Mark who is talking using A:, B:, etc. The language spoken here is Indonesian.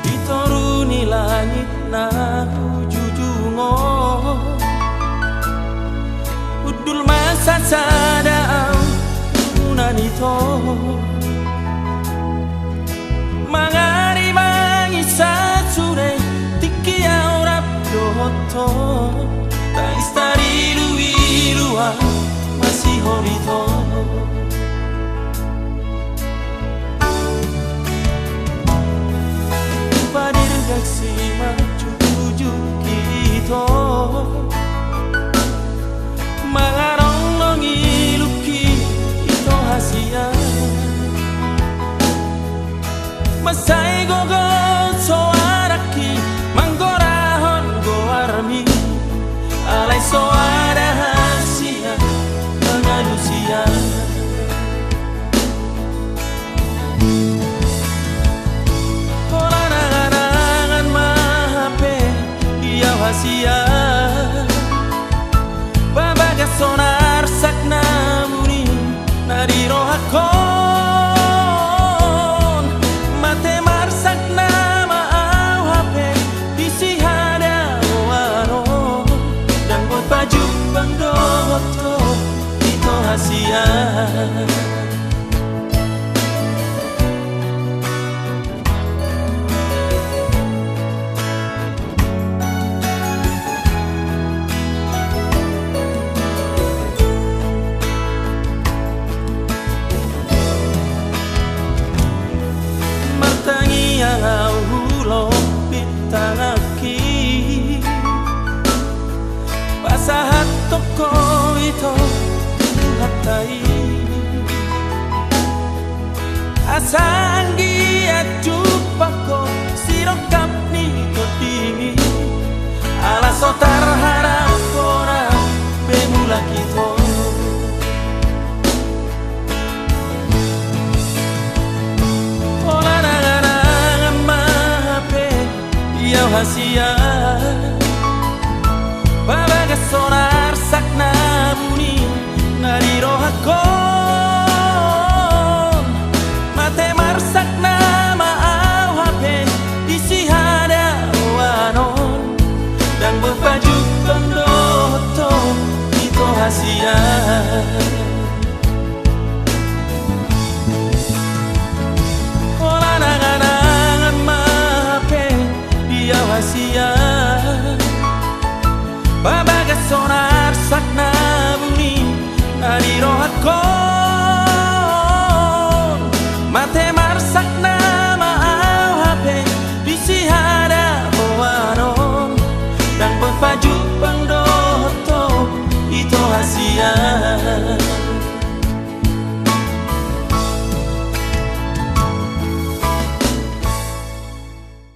A: Dituruni langit na jujungo udul masa sadao unanito mangari mangisa sure tiki aurap doto ta istari luilua masih horito padir gaksi maju kita mangarong nongi luki ito hasia masai gogo soaraki manggorahon goarmi alai soara hasia manganusia kolanangan mahape iya hasia babaga sonar sakna muni nariro hakon mate marsak nama au hape isi hada waro dan buat baju bangdoto itu hasia hulo pitangaki pasahat toko ito hatai asanggi ajupako sirokap ni kodimi ala sotar harap kora bemula kito hasia babaga sonar sakna muni nariro hakon mate marsak nama au hape isi hada wanon dan berbaju pendoto itu hasia hasia babaga sonar sakna buni nariro hakon mate marsak nama au hape disi hada wanon dan berbaju pendoto itu hasia